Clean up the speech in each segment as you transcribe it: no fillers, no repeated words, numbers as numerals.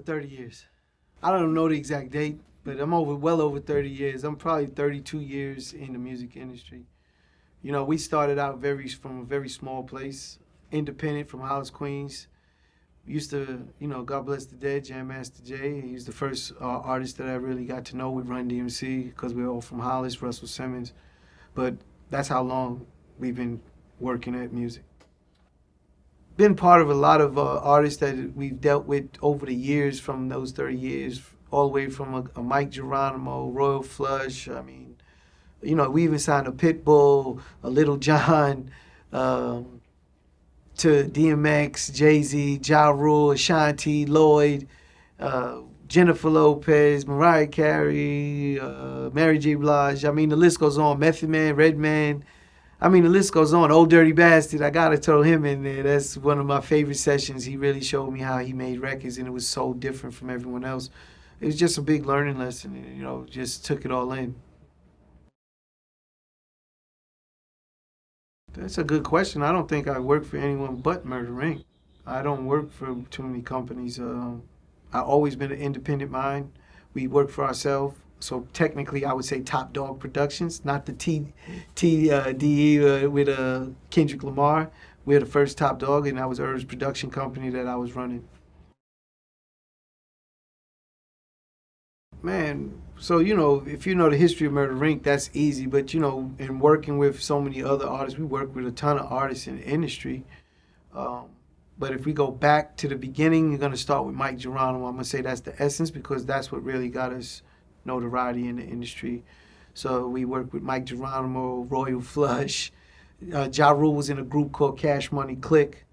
30 years. I don't know the exact date, but I'm well over 30 years. I'm probably 32 years in the music industry. You know, we started out from a very small place, independent from Hollis, Queens. We used to, God bless the dead, Jam Master Jay. He was the first artist that I really got to know with Run DMC because we were all from Hollis, Russell Simmons. But that's how long we've been working at music. Been part of a lot of artists that we've dealt with over the years from those 30 years, all the way from a Mike Geronimo, Royal Flush. I mean, we even signed a Pitbull, a Little John, to DMX, Jay-Z, Ja Rule, Ashanti, Lloyd, Jennifer Lopez, Mariah Carey, Mary J. Blige. I mean, the list goes on. Method Man, Redman. I mean, the list goes on. Old Dirty Bastard, I gotta throw him in there. That's one of my favorite sessions. He really showed me how he made records, and it was so different from everyone else. It was just a big learning lesson, and, just took it all in. That's a good question. I don't think I work for anyone but Murder Inc. I don't work for too many companies. I've always been an independent mind. We work for ourselves. So technically, I would say Top Dog Productions, not the TDE with Kendrick Lamar. We're the first Top Dog, and that was Herb's production company that I was running. Man, so if you know the history of Murder Inc., that's easy. But in working with so many other artists, we work with a ton of artists in the industry. But if we go back to the beginning, you're gonna start with Mike Geronimo. I'm gonna say that's the essence because that's what really got us notoriety in the industry. So we worked with Mike Geronimo, Royal Flush. Ja Rule was in a group called Cash Money Click.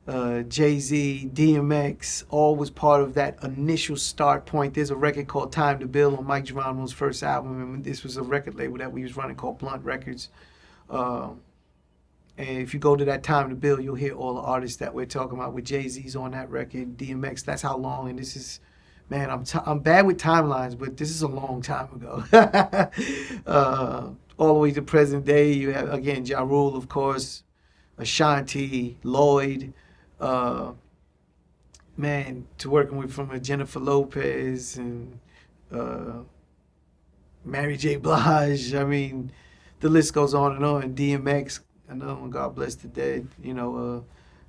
Jay-Z, DMX, all was part of that initial start point. There's a record called Time to Build on Mike Geronimo's first album, and this was a record label that we was running called Blunt Records. And if you go to that Time to Build, you'll hear all the artists that we're talking about with Jay-Z's on that record, DMX, that's how long, and this is, man, I'm bad with timelines, but this is a long time ago. All the way to present day, you have, again, Ja Rule, of course, Ashanti, Lloyd, man, to working with from a Jennifer Lopez and Mary J. Blige. I mean, the list goes on and on. DMX, another one, God bless the dead,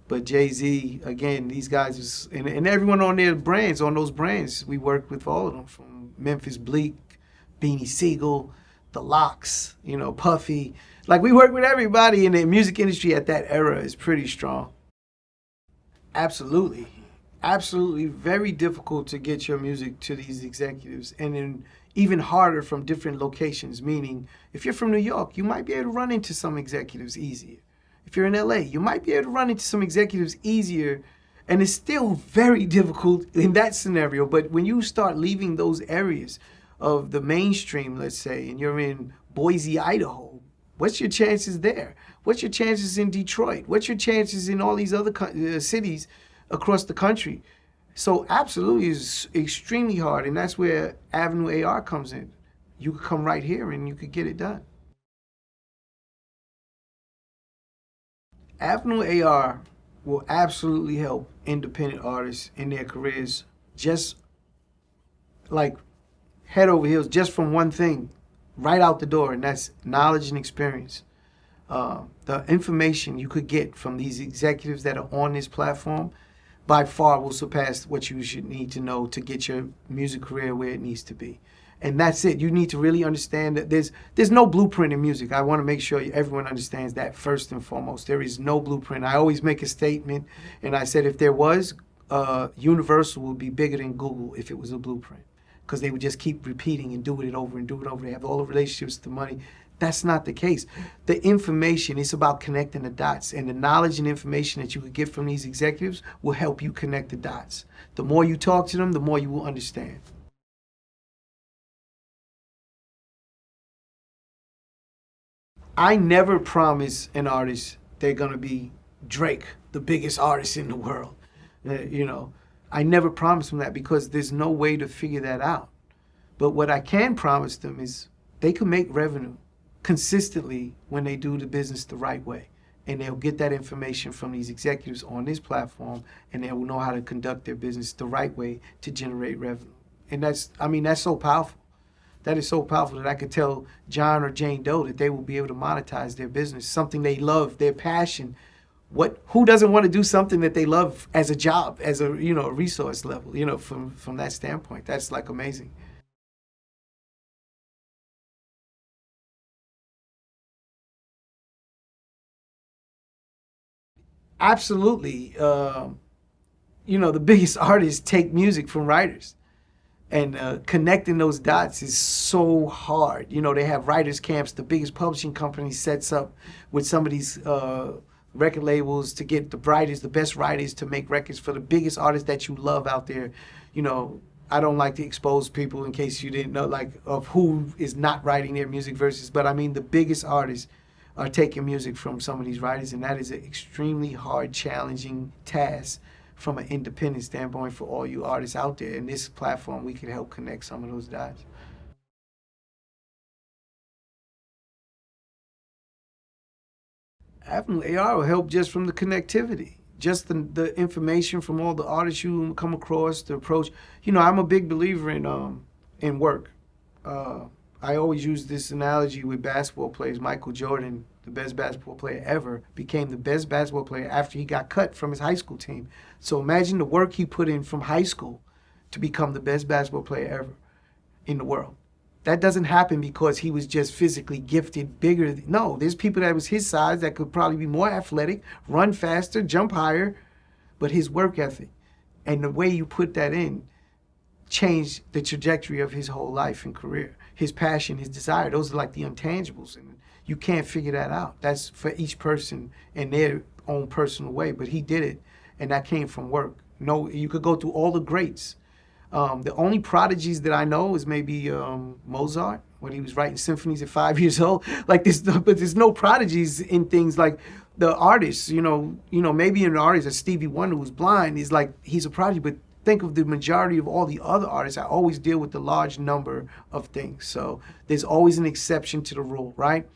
but Jay-Z, again, these guys, and everyone on their brands, on those brands, we worked with all of them, from Memphis Bleak, Beanie Siegel, The Lox, Puffy. Like, we worked with everybody in the music industry at that era is pretty strong. Absolutely. Absolutely very difficult to get your music to these executives, and then even harder from different locations, meaning if you're from New York, you might be able to run into some executives easier. If you're in LA, you might be able to run into some executives easier, and it's still very difficult in that scenario. But when you start leaving those areas of the mainstream, let's say, and you're in Boise, Idaho, what's your chances there? What's your chances in Detroit? What's your chances in all these other cities across the country? So absolutely is extremely hard, and that's where Avenue AR comes in. You could come right here and you could get it done. Avenue AR will absolutely help independent artists in their careers, just like head over heels, just from one thing, right out the door, and that's knowledge and experience. The information you could get from these executives that are on this platform by far will surpass what you should need to know to get your music career where it needs to be. And that's it. You need to really understand that there's no blueprint in music. I want to make sure everyone understands that first and foremost. There is no blueprint. I always make a statement, and I said if there was, Universal would be bigger than Google if it was a blueprint, because they would just keep repeating and doing it over and doing it over. They have all the relationships to money. That's not the case. The information is about connecting the dots, and the knowledge and information that you could get from these executives will help you connect the dots. The more you talk to them, the more you will understand. I never promise an artist they're gonna be Drake, the biggest artist in the world. I never promise them that because there's no way to figure that out. But what I can promise them is they can make revenue consistently when they do the business the right way. and they'll get that information from these executives on this platform, and they will know how to conduct their business the right way to generate revenue. And that's, I mean, that's so powerful. That is so powerful that I could tell John or Jane Doe that they will be able to monetize their business, something they love, their passion. Who doesn't want to do something that they love as a job, as a, you know, a resource level, you know, from that standpoint? That's like amazing. Absolutely. You know, the biggest artists take music from writers. And connecting those dots is so hard. You know, they have writers camps. The biggest publishing company sets up with some of these record labels to get the writers, the best writers, to make records for the biggest artists that you love out there. You know, I don't like to expose people in case you didn't know, like, of who is not writing their music versus, but I mean, the biggest artists are taking music from some of these writers, and that is an extremely hard, challenging task from an independent standpoint for all you artists out there. In this platform, we can help connect some of those dots. Avenue AR will help just from the connectivity, just the information from all the artists you come across, the approach. You know, I'm a big believer in work. Uh, I always use this analogy with basketball players. Michael Jordan, the best basketball player ever, became the best basketball player after he got cut from his high school team. So imagine the work he put in from high school to become the best basketball player ever in the world. That doesn't happen because he was just physically gifted, bigger. No, there's people that was his size that could probably be more athletic, run faster, jump higher, but his work ethic and the way you put that in changed the trajectory of his whole life and career. His passion, his desire, those are like the intangibles, and you can't figure that out. That's for each person in their own personal way, but he did it, and that came from work. No, you could go through all the greats. The only prodigies that I know is maybe Mozart, when he was writing symphonies at 5 years old. Like this, but there's no prodigies in things like the artists. Maybe an artist, a Stevie Wonder who's blind, is like he's a prodigy, but think of the majority of all the other artists. I always deal with the large number of things. So there's always an exception to the rule, right?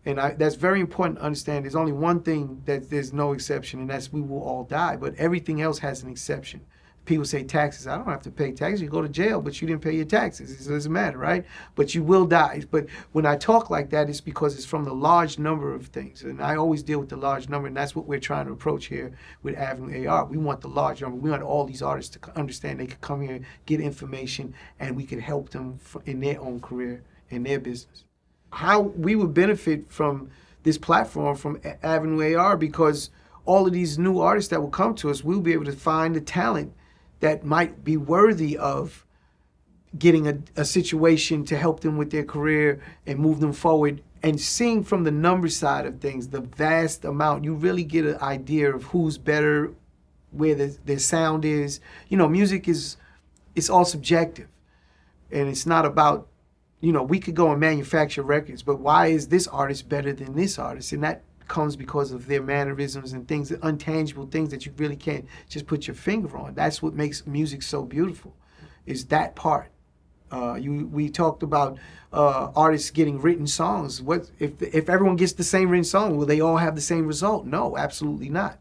And that's very important to understand. There's only one thing that there's no exception, and that's we will all die. But everything else has an exception. People say taxes. I don't have to pay taxes. You go to jail, but you didn't pay your taxes. It doesn't matter, right? But you will die. But when I talk like that, it's because it's from the large number of things. And I always deal with the large number, and that's what we're trying to approach here with Avenue AR. We want the large number. We want all these artists to understand they could come here, get information, and we can help them in their own career, in their business. How we would benefit from this platform, from Avenue AR, because all of these new artists that will come to us, we'll be able to find the talent that might be worthy of getting a situation to help them with their career and move them forward. And seeing from the number side of things, the vast amount, you really get an idea of who's better, where their sound is. You know, music it's all subjective. And it's not about, we could go and manufacture records, but why is this artist better than this artist? And that comes because of their mannerisms and things, intangible things that you really can't just put your finger on. That's what makes music so beautiful, is that part. We talked about artists getting written songs. What if everyone gets the same written song? Will they all have the same result? No, absolutely not.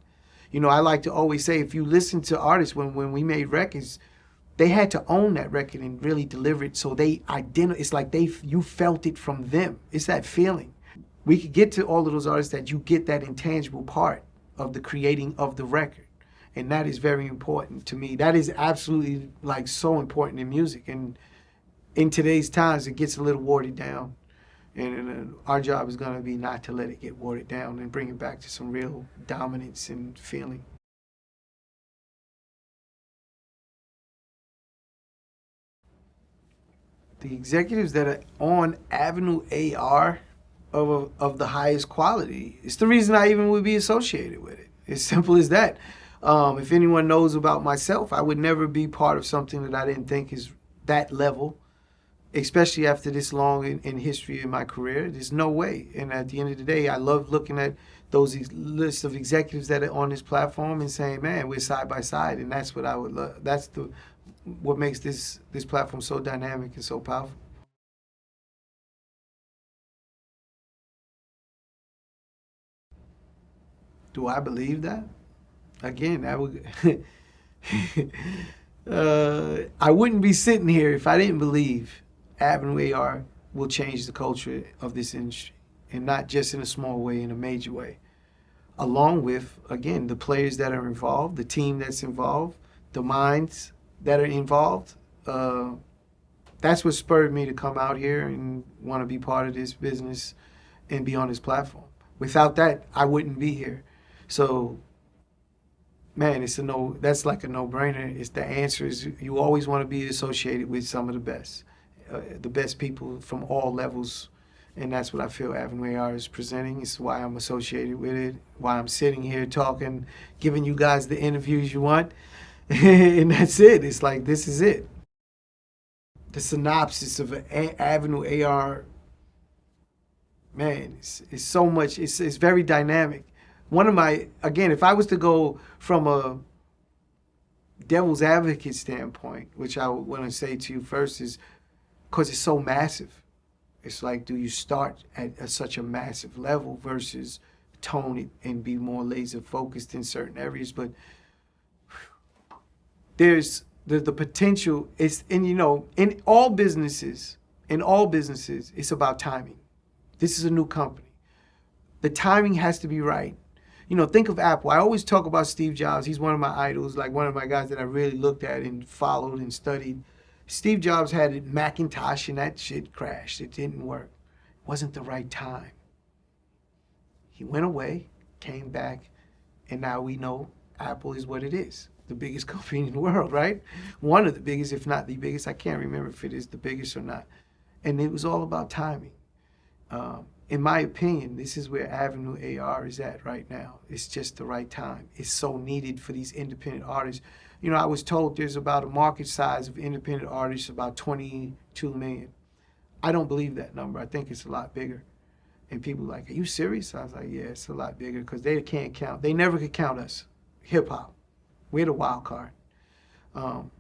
I like to always say, if you listen to artists when we made records, they had to own that record and really deliver it. So it's like you felt it from them. It's that feeling. We could get to all of those artists that you get that intangible part of the creating of the record. And that is very important to me. That is absolutely like so important in music. And in today's times, it gets a little watered down. And our job is going to be not to let it get watered down and bring it back to some real dominance and feeling. The executives that are on Avenue AR of the highest quality. It's the reason I even would be associated with it. As simple as that. If anyone knows about myself, I would never be part of something that I didn't think is that level, especially after this long in history in my career. There's no way. And at the end of the day, I love looking at those lists of executives that are on this platform and saying, man, we're side by side. And that's what I would love. That's what makes this platform so dynamic and so powerful. Do I believe that? Again, I would. I wouldn't be sitting here if I didn't believe Avenue AR will change the culture of this industry, and not just in a small way, in a major way. Along with, again, the players that are involved, the team that's involved, the minds that are involved. That's what spurred me to come out here and want to be part of this business and be on this platform. Without that, I wouldn't be here. So, man, that's like a no-brainer. It's the answer is you always want to be associated with some of the best people from all levels. And that's what I feel Avenue AR is presenting. It's why I'm associated with it, why I'm sitting here talking, giving you guys the interviews you want. And that's it. It's like, this is it. The synopsis of Avenue AR, man, it's so much. It's very dynamic. Again, if I was to go from a devil's advocate standpoint, which I would want to say to you first is because it's so massive. It's like, do you start at such a massive level versus tone it and be more laser focused in certain areas? But there's the potential. In all businesses, it's about timing. This is a new company. The timing has to be right. Think of Apple. I always talk about Steve Jobs. He's one of my idols, like one of my guys that I really looked at and followed and studied. Steve Jobs had a Macintosh and that shit crashed. It didn't work. It wasn't the right time. He went away, came back, and now we know Apple is what it is. The biggest company in the world, right? One of the biggest, if not the biggest. I can't remember if it is the biggest or not. And it was all about timing. In my opinion, this is where Avenue AR is at right now. It's just the right time. It's so needed for these independent artists. I was told there's about a market size of independent artists about 22 million. I don't believe that number. I think it's a lot bigger. And people are like, are you serious? I was like, yeah, it's a lot bigger because they can't count. They never could count us, hip hop. We're the wild card.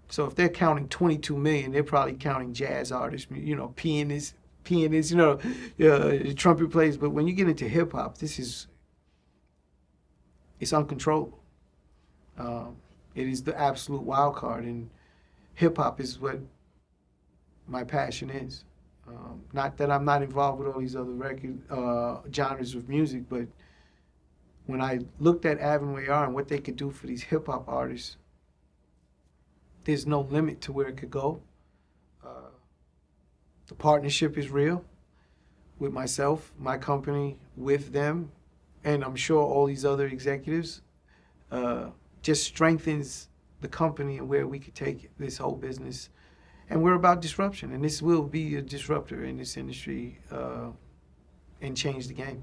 So if they're counting 22 million, they're probably counting jazz artists, pianists, trumpet players. But when you get into hip hop, it's uncontrollable. It is the absolute wild card, and hip hop is what my passion is. Not that I'm not involved with all these other genres of music, but when I looked at Avenue AR and what they could do for these hip hop artists, there's no limit to where it could go. The partnership is real with myself, my company, with them, and I'm sure all these other executives. Just strengthens the company and where we could take this whole business. And we're about disruption, and this will be a disruptor in this industry and change the game.